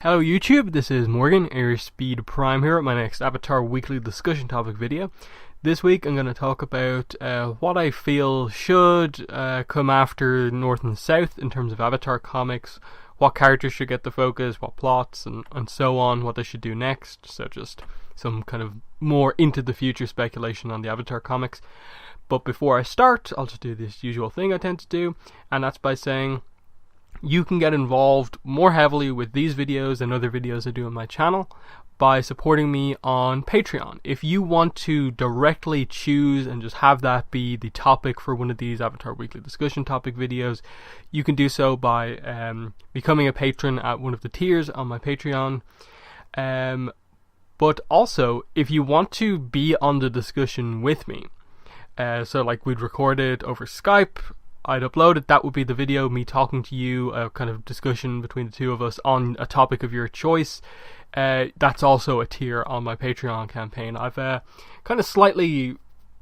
Hello YouTube, this is Morgan, Airspeed Prime here at my next Avatar weekly discussion topic video. This week I'm going to talk about what I feel should come after North and South in terms of Avatar comics, what characters should get the focus, what plots and so on, what they should do next, so just some kind of more into the future speculation on the Avatar comics. But before I start, I'll just do this usual thing I tend to do, and that's by saying you can get involved more heavily with these videos and other videos I do on my channel by supporting me on Patreon. If you want to directly choose and just have that be the topic for one of these Avatar Weekly Discussion topic videos, you can do so by becoming a patron at one of the tiers on my Patreon. But also, if you want to be on the discussion with me, so like we'd record it over Skype, I'd upload it, that would be the video, me talking to you, a kind of discussion between the two of us on a topic of your choice. That's also a tier on my Patreon campaign. I've kind of slightly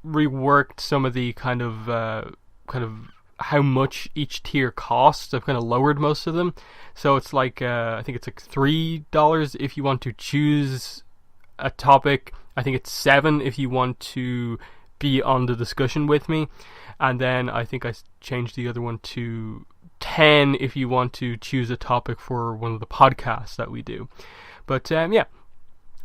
reworked some of the kind of how much each tier costs. I've kind of lowered most of them. So it's like, I think it's like $3 if you want to choose a topic. I think it's $7 if you want to be on the discussion with me. And then I think I changed the other one to $10 if you want to choose a topic for one of the podcasts that we do. But yeah,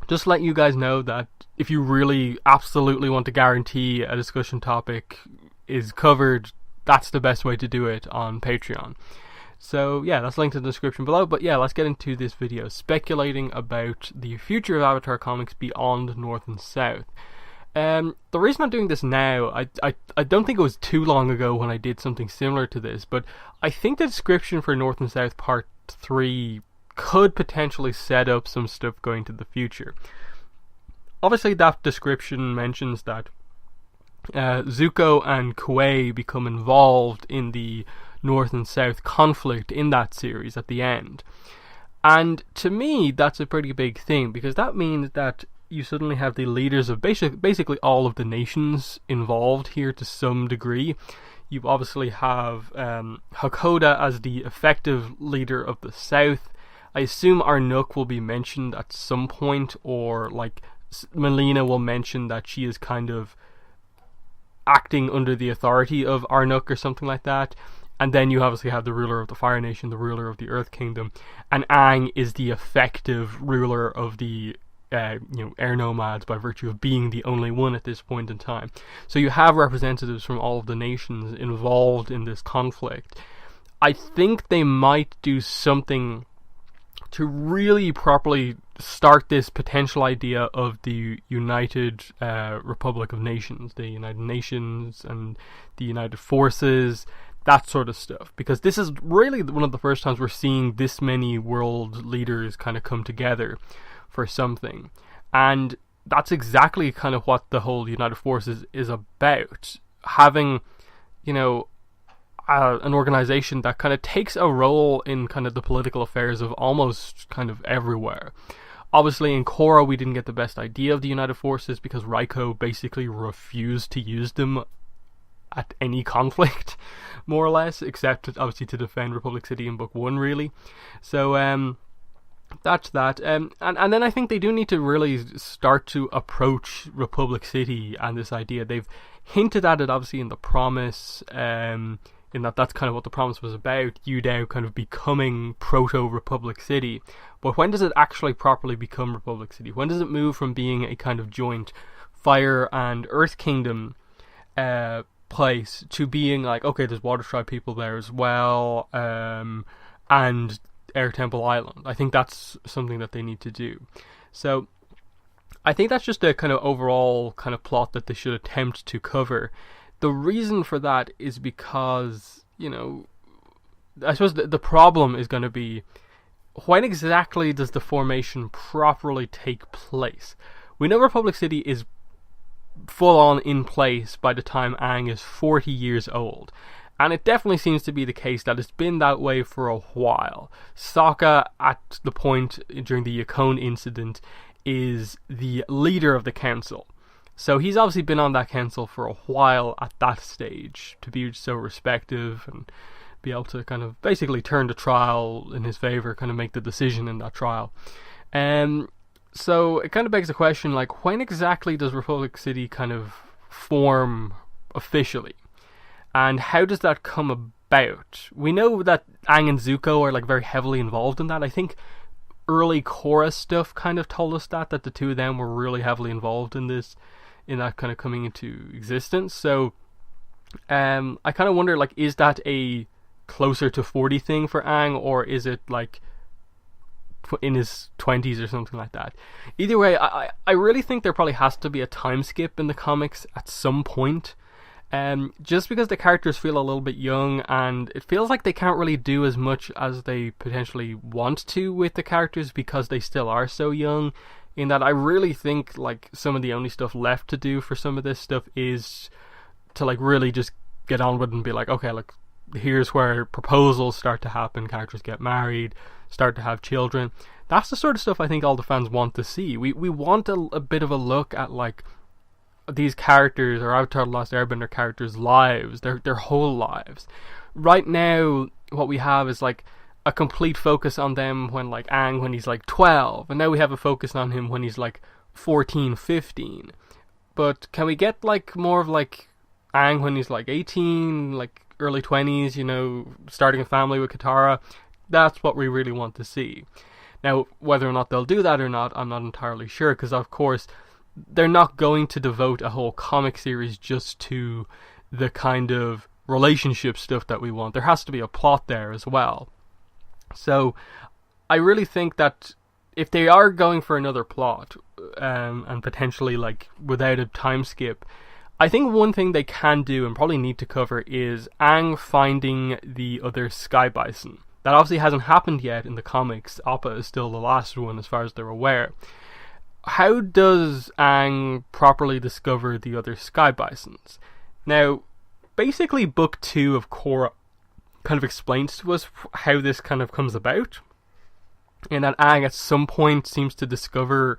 just let you guys know that if you really absolutely want to guarantee a discussion topic is covered, that's the best way to do it on Patreon. So yeah, that's linked in the description below. But yeah, let's get into this video speculating about the future of Avatar comics beyond North and South. The reason I'm doing this now, I don't think it was too long ago when I did something similar to this, but I think the description for North and South Part 3 could potentially set up some stuff going to the future. Obviously that description mentions that Zuko and Kuei become involved in the North and South conflict in that series at the end. And to me, that's a pretty big thing, because that means that you suddenly have the leaders of basically all of the nations involved here to some degree. You obviously have Hakoda as the effective leader of the South. I assume Arnuk will be mentioned at some point, or like Melina will mention that she is kind of acting under the authority of Arnuk or something like that. And then you obviously have the ruler of the Fire Nation, the ruler of the Earth Kingdom, and Aang is the effective ruler of the air nomads by virtue of being the only one at this point in time. So you have representatives from all of the nations involved in this conflict. I think they might do something to really properly start this potential idea of the United Republic of Nations, the United Nations and the United Forces, that sort of stuff, because this is really one of the first times we're seeing this many world leaders kind of come together for something. And that's exactly kind of what the whole United Forces is about. Having, an organization that kind of takes a role in kind of the political affairs of almost kind of everywhere. Obviously in Korra we didn't get the best idea of the United Forces because Raiko basically refused to use them at any conflict, more or less, except obviously to defend Republic City in Book 1, really. So that's that. And then I think they do need to really start to approach Republic City and this idea. They've hinted at it obviously in The Promise, in that's kind of what The Promise was about, Yudao kind of becoming proto-Republic City. But when does it actually properly become Republic City? When does it move from being a kind of joint Fire and Earth Kingdom place to being like, okay, there's Water Tribe people there as well, and Air Temple Island? I think that's something that they need to do. So I think that's just a kind of overall kind of plot that they should attempt to cover. The reason for that is because, I suppose the problem is going to be, when exactly does the formation properly take place? We know Republic City is full on in place by the time Aang is 40 years old. And it definitely seems to be the case that it's been that way for a while. Sokka, at the point during the Yukon incident, is the leader of the council. So he's obviously been on that council for a while at that stage, to be so respective and be able to kind of basically turn the trial in his favor, kind of make the decision in that trial. So it kind of begs the question, like, when exactly does Republic City kind of form officially? And how does that come about? We know that Aang and Zuko are like very heavily involved in that. I think early Korra stuff kind of told us that the two of them were really heavily involved in this, in that kind of coming into existence. So I kind of wonder, like, is that a closer to 40 thing for Aang, or is it like in his 20s or something like that? Either way, I really think there probably has to be a time skip in the comics at some point. Just because the characters feel a little bit young, and it feels like they can't really do as much as they potentially want to with the characters because they still are so young. In that I really think like some of the only stuff left to do for some of this stuff is to like really just get on with it and be like, okay, like here's where proposals start to happen, characters get married, start to have children. That's the sort of stuff I think all the fans want to see. We want a bit of a look at like these characters, or Avatar: The Last Airbender characters' lives, their whole lives. Right now, what we have is like a complete focus on them when like Aang when he's like 12, and now we have a focus on him when he's like 14, 15. But can we get like more of like Aang when he's like 18, like early 20s, you know, starting a family with Katara? That's what we really want to see. Now, whether or not they'll do that or not, I'm not entirely sure, because of course they're not going to devote a whole comic series just to the kind of relationship stuff that we want. There has to be a plot there as well. So I really think that if they are going for another plot, and potentially like without a time skip, I think one thing they can do and probably need to cover is Aang finding the other Sky Bison. That obviously hasn't happened yet in the comics. Appa is still the last one as far as they're aware. How does Aang properly discover the other Sky Bisons? Now, basically Book 2 of Korra kind of explains to us how this kind of comes about. And that Aang at some point seems to discover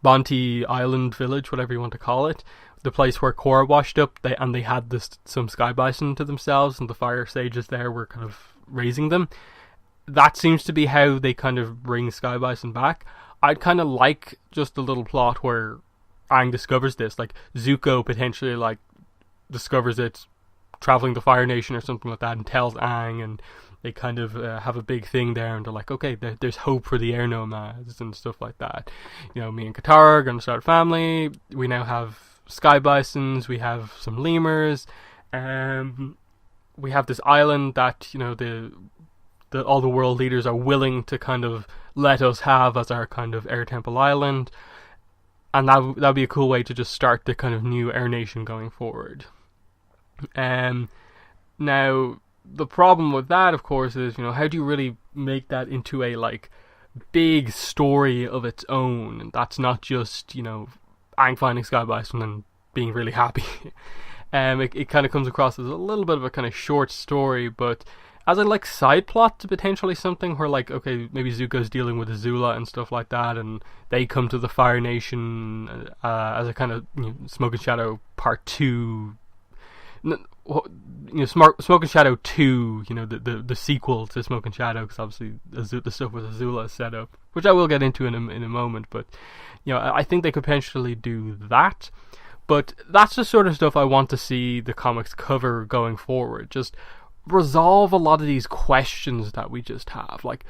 Bonti Island Village, whatever you want to call it, the place where Korra washed up, they had some Sky Bison to themselves, and the fire sages there were kind of raising them. That seems to be how they kind of bring Sky Bison back. I'd kind of like just a little plot where Aang discovers this, like Zuko potentially like discovers it traveling the Fire Nation or something like that, and tells Aang, and they kind of have a big thing there, and they're like, okay, there's hope for the air nomads and stuff like that. You know, me and Katara are going to start a family. We now have Sky Bisons. We have some lemurs. We have this island that, you know, all the world leaders are willing to kind of let us have as our kind of Air Temple Island. And that'd be a cool way to just start the kind of new Air Nation going forward. Now, the problem with that, of course, is, you know, how do you really make that into a, like, big story of its own? And that's not just, you know, Aang finding Sky Bison and being really happy. It kind of comes across as a little bit of a kind of short story, but as a, like, side plot to potentially something where, like, okay, maybe Zuko's dealing with Azula and stuff like that, and they come to the Fire Nation as a kind of, you know, Smoke and Shadow Part 2. You know, Smoke and Shadow 2, you know, the sequel to Smoke and Shadow, because obviously the stuff with Azula is set up, which I will get into in a moment, but, you know, I think they could potentially do that. But that's the sort of stuff I want to see the comics cover going forward. Just resolve a lot of these questions that we just have. Like,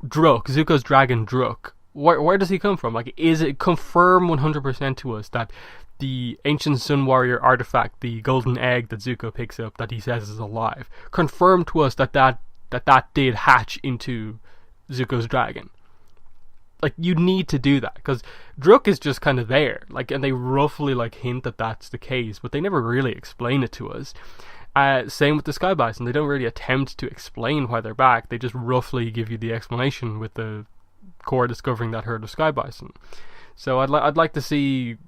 Druk, Zuko's dragon Druk. Where does he come from? Like, is it confirmed 100% to us that the ancient Sun Warrior artifact, the golden egg that Zuko picks up, that he says is alive, confirmed to us that did hatch into Zuko's dragon? Like, you need to do that, because Druk is just kind of there, like, and they roughly like hint that that's the case, but they never really explain it to us. Same with the Sky Bison. They don't really attempt to explain why they're back. They just roughly give you the explanation with the Korra discovering that herd of Sky Bison. So I'd like to see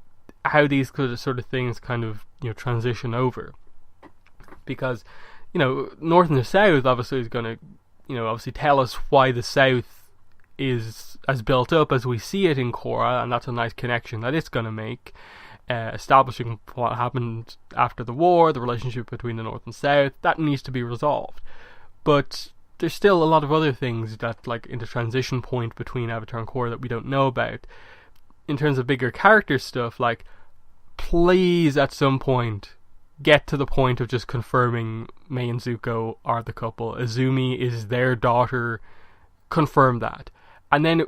how these sort of things kind of, you know, transition over, because, you know, North and the South obviously is going to, you know, obviously tell us why the South is as built up as we see it in Korra, and that's a nice connection that it's going to make, establishing what happened after the war, the relationship between the North and South. That needs to be resolved. but there's still a lot of other things that, like, in the transition point between Avatar and Korra that we don't know about. In terms of bigger character stuff, like, please at some point get to the point of just confirming Mei and Zuko are the couple. Azumi is their daughter. Confirm that. And then,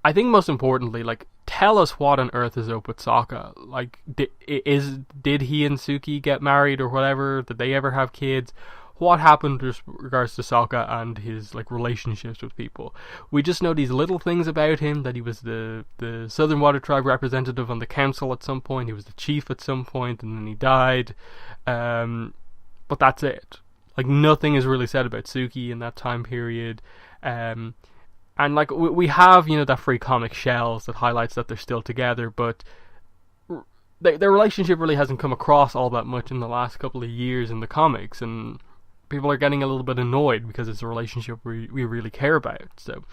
I think most importantly, like, tell us what on earth is up with Sokka. Like, did he and Suki get married or whatever? Did they ever have kids? What happened with regards to Sokka and his, like, relationships with people? We just know these little things about him, that he was the Southern Water Tribe representative on the council at some point, he was the chief at some point, and then he died. But that's it. Like, nothing is really said about Suki in that time period. And, like, we have, you know, that free comic Shells that highlights that they're still together, but their relationship really hasn't come across all that much in the last couple of years in the comics, and people are getting a little bit annoyed because it's a relationship we really care about. So,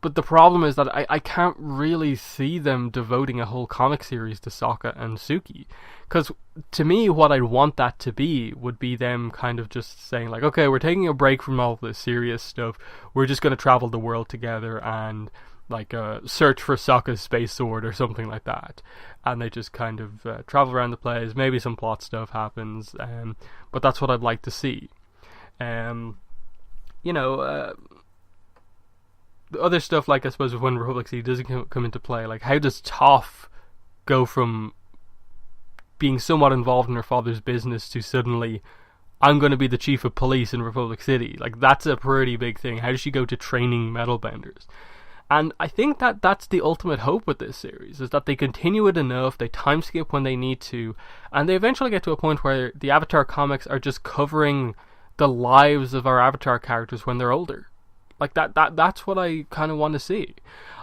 but the problem is that I can't really see them devoting a whole comic series to Sokka and Suki. Because to me, what I'd want that to be would be them kind of just saying, like, okay, we're taking a break from all this serious stuff. We're just going to travel the world together and, like, search for Sokka's space sword or something like that. And they just kind of travel around the place. Maybe some plot stuff happens. But that's what I'd like to see. You know, the other stuff, like, I suppose, when Republic City doesn't come into play, like, how does Toph go from being somewhat involved in her father's business to suddenly, I'm going to be the chief of police in Republic City? Like, that's a pretty big thing. How does she go to training metalbenders? And I think that that's the ultimate hope with this series, is that they continue it enough, they time skip when they need to, and they eventually get to a point where the Avatar comics are just covering the lives of our Avatar characters when they're older. Like, that's what I kind of want to see.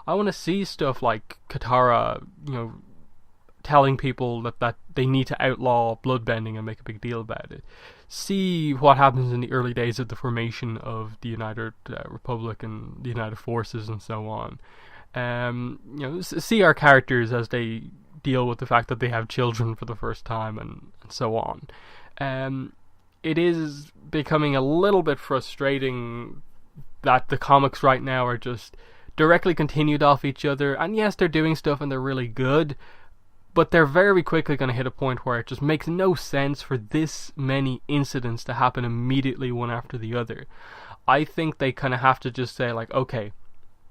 I want to see stuff like Katara, you know, telling people that they need to outlaw bloodbending and make a big deal about it. See what happens in the early days of the formation of the United Republic and the United Forces and so on. You know, see our characters as they deal with the fact that they have children for the first time and so on. It is becoming a little bit frustrating that the comics right now are just directly continued off each other, and yes, they're doing stuff and they're really good, but they're very quickly going to hit a point where it just makes no sense for this many incidents to happen immediately one after the other. I think they kind of have to just say, like, okay,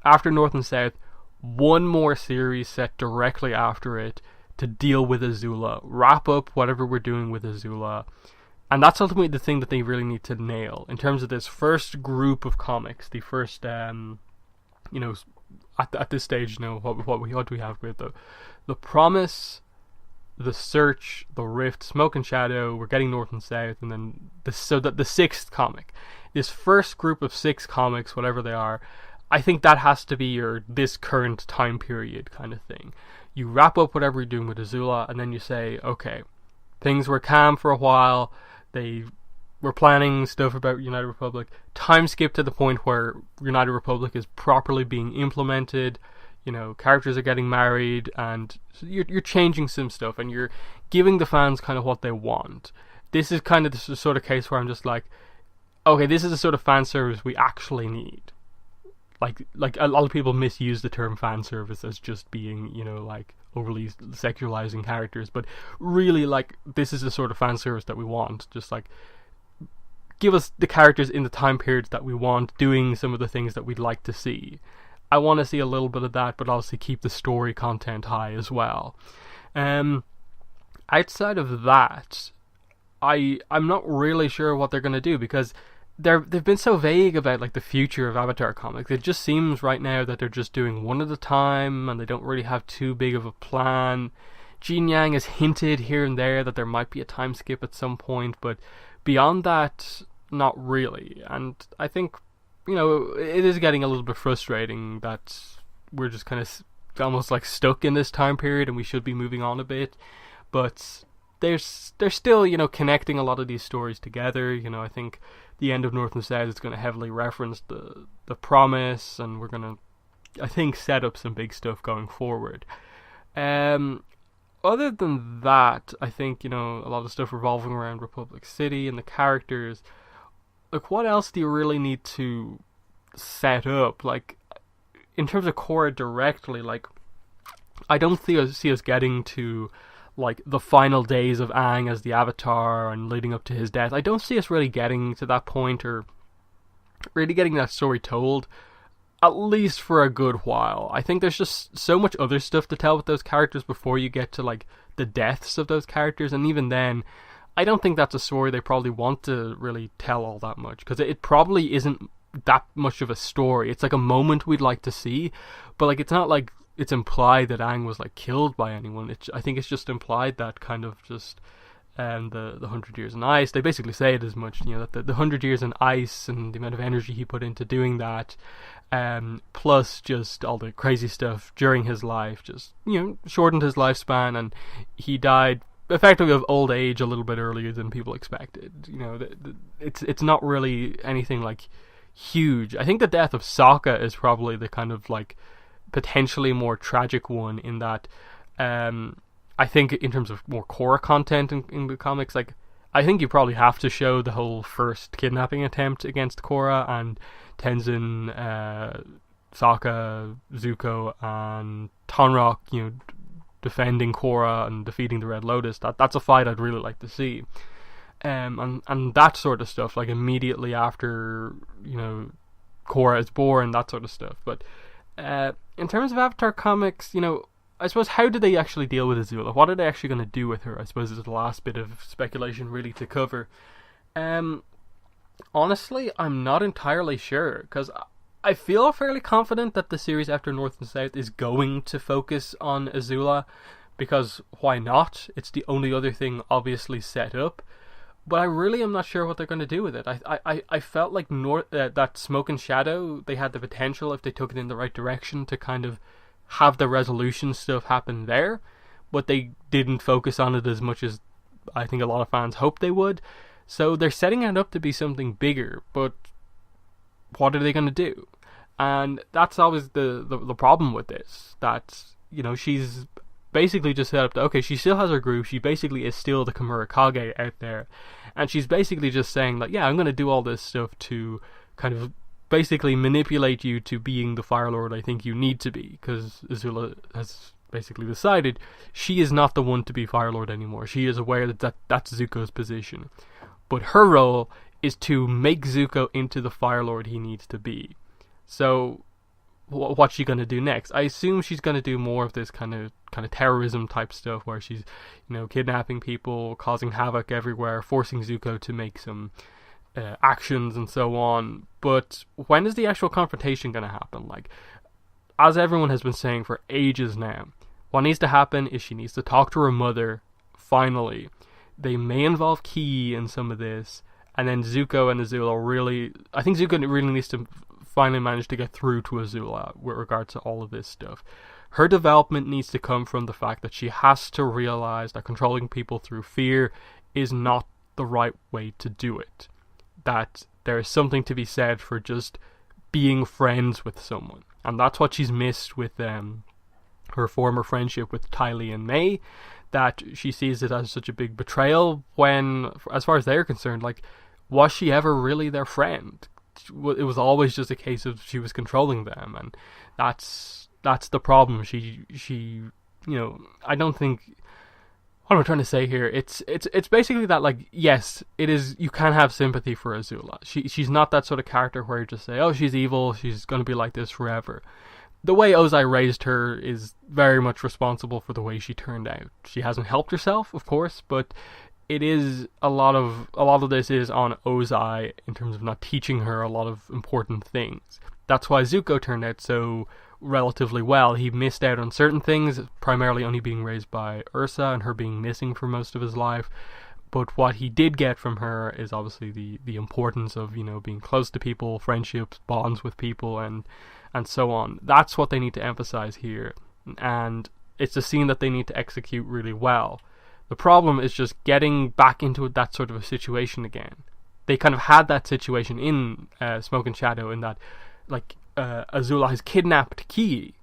after North and South, one more series set directly after it to deal with Azula. Wrap up whatever we're doing with Azula. And that's ultimately the thing that they really need to nail in terms of this first group of comics. The first, you know, at this stage, you know, what do we have with the Promise, the Search, the Rift, Smoke and Shadow. We're getting North and South, and then the sixth comic. This first group of 6 comics, whatever they are, I think that has to be this current time period kind of thing. You wrap up whatever you're doing with Azula, and then you say, okay, things were calm for a while. They were planning stuff about United Republic. Time skip to the point where United Republic is properly being implemented. You know, characters are getting married, and you're changing some stuff, and you're giving the fans kind of what they want. This is kind of the sort of case where I'm just like, okay, this is the sort of fan service we actually need. Like a lot of people misuse the term fan service as just being, you know, like overly sexualizing characters, but really, like, this is the sort of fan service that we want. Just like, give us the characters in the time periods that we want, doing some of the things that we'd like to see. I want to see a little bit of that, but obviously keep the story content high as well. Outside of that, I'm not really sure what they're going to do, because they've been so vague about, like, the future of Avatar comics. It just seems right now that they're just doing one at a time, and they don't really have too big of a plan. Gene Yang has hinted here and there that there might be a time skip at some point, but beyond that, not really. And I think, you know, it is getting a little bit frustrating that we're just kind of almost like stuck in this time period and we should be moving on a bit. But they're still, you know, connecting a lot of these stories together. You know, I think the end of North and South is going to heavily reference the Promise, and we're going to, I think, set up some big stuff going forward. Other than that, I think, you know, a lot of stuff revolving around Republic City and the characters. like, what else do you really need to set up? Like, in terms of Korra directly, like, I don't see us getting to, like, the final days of Aang as the Avatar and leading up to his death. I don't see us really getting to that point, or really getting that story told, at least for a good while. I think there's just so much other stuff to tell with those characters before you get to, like, the deaths of those characters, and even then, I don't think that's a story they probably want to really tell all that much, because it probably isn't that much of a story. It's like a moment we'd like to see, but, like, it's not like it's implied that Aang was, like, killed by anyone. I think it's just implied that kind of just the 100 years in ice. They basically say it as much, that the 100 years in ice and the amount of energy he put into doing that, plus just all the crazy stuff during his life, just, shortened his lifespan, and he died effectively of old age a little bit earlier than people expected. It's not really anything, like, huge. I think the death of Sokka is probably the kind of, like, potentially more tragic one, in that I think in terms of more Korra content in the comics, like, I think you probably have to show the whole first kidnapping attempt against Korra, and Tenzin, Sokka, Zuko, and Tonraq, defending Korra and defeating the Red Lotus. That's a fight I'd really like to see. And that sort of stuff, like, immediately after, Korra is born, that sort of stuff. But in terms of Avatar comics, I suppose, how did they actually deal with Azula? What are they actually going to do with her? I suppose is the last bit of speculation really to cover. Honestly, I'm not entirely sure, because I feel fairly confident that the series after North and South is going to focus on Azula, because why not? It's the only other thing obviously set up. But I really am not sure what they're going to do with it. I felt like that Smoke and Shadow, they had the potential, if they took it in the right direction, to kind of have the resolution stuff happen there, but they didn't focus on it as much as I think a lot of fans hoped they would. So they're setting it up to be something bigger, but what are they going to do? And that's always the problem with this, that, she's basically just set up to, okay, she still has her group, she basically is still the Kimura Kage out there, and she's basically just saying, like, yeah, I'm going to do all this stuff to kind of basically manipulate you to being the Fire Lord I think you need to be, because Azula has basically decided she is not the one to be Fire Lord anymore. She is aware that that's Zuko's position, but her role is to make Zuko into the Fire Lord he needs to be. So what's she going to do next? I assume she's going to do more of this kind of terrorism type stuff, where she's, kidnapping people, causing havoc everywhere, forcing Zuko to make some actions and so on. But when is the actual confrontation going to happen? Like, as everyone has been saying for ages now, what needs to happen is she needs to talk to her mother, finally. They may involve Ki in some of this, and then Zuko and Azula really... I think Zuko really needs to finally manage to get through to Azula with regard to all of this stuff. Her development needs to come from the fact that she has to realize that controlling people through fear is not the right way to do it. That there is something to be said for just being friends with someone. And that's what she's missed with her former friendship with Ty Lee and May, that she sees it as such a big betrayal when, as far as they're concerned, like, was she ever really their friend? It was always just a case of she was controlling them, and that's the problem. She I don't think... What am I trying to say here? It's basically that, like, yes, it is, you can have sympathy for Azula. She's not that sort of character where you just say, oh, she's evil, she's going to be like this forever. The way Ozai raised her is very much responsible for the way she turned out. She hasn't helped herself, of course, but it is a lot of this is on Ozai in terms of not teaching her a lot of important things. That's why Zuko turned out so relatively well. He missed out on certain things, primarily only being raised by Ursa and her being missing for most of his life. But what he did get from her is obviously the importance of, being close to people, friendships, bonds with people, and so on. That's what they need to emphasize here, and it's a scene that they need to execute really well. The problem is just getting back into that sort of a situation again. They kind of had that situation in Smoke and Shadow, in that, like, Azula has kidnapped Ki,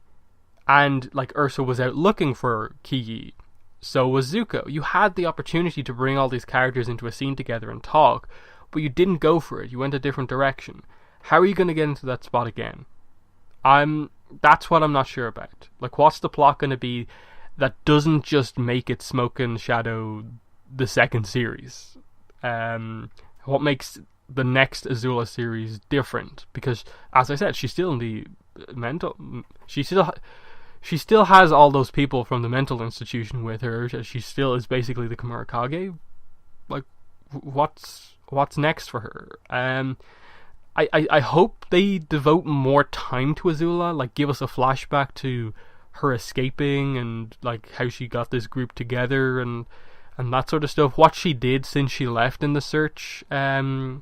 and, like, Ursa was out looking for Ki. So was Zuko. You had the opportunity to bring all these characters into a scene together and talk. but you didn't go for it. You went a different direction. How are you going to get into that spot again? That's what I'm not sure about. Like, what's the plot going to be that doesn't just make it Smoke and Shadow the second series? What makes the next Azula series different? Because, as I said, she's still in the mental. She still has all those people from the mental institution with her. She still is basically the Kamurakage. Like, what's next for her? I hope they devote more time to Azula, like give us a flashback to her escaping and like how she got this group together and that sort of stuff. What she did since she left in the search, and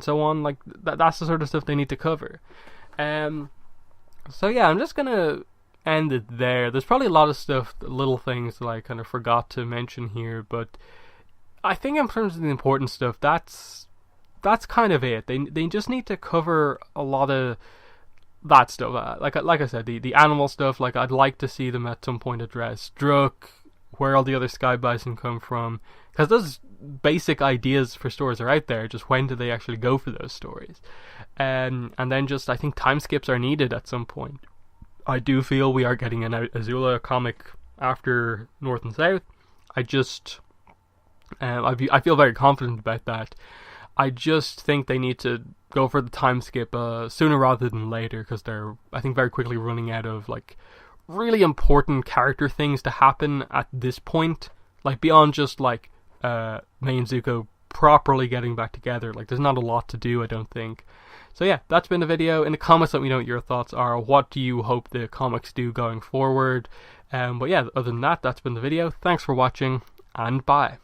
so on. Like that's the sort of stuff they need to cover. So yeah, I'm just gonna end it there. There's probably a lot of stuff, little things that I kind of forgot to mention here, but I think in terms of the important stuff, that's kind of it. They just need to cover a lot of that stuff. Like I said, the animal stuff. Like I'd like to see them at some point address Druk, where all the other Sky Bison come from, because those basic ideas for stories are out there. Just when do they actually go for those stories? And then just I think time skips are needed at some point. I do feel we are getting an Azula comic after North and South. I feel very confident about that. I just think they need to go for the time skip sooner rather than later, because they're, I think, very quickly running out of like really important character things to happen at this point. Like beyond just like Mei and Zuko properly getting back together. Like there's not a lot to do, I don't think. So yeah, that's been the video. In the comments, let me know what your thoughts are. What do you hope the comics do going forward? But yeah, other than that, that's been the video. Thanks for watching, and bye.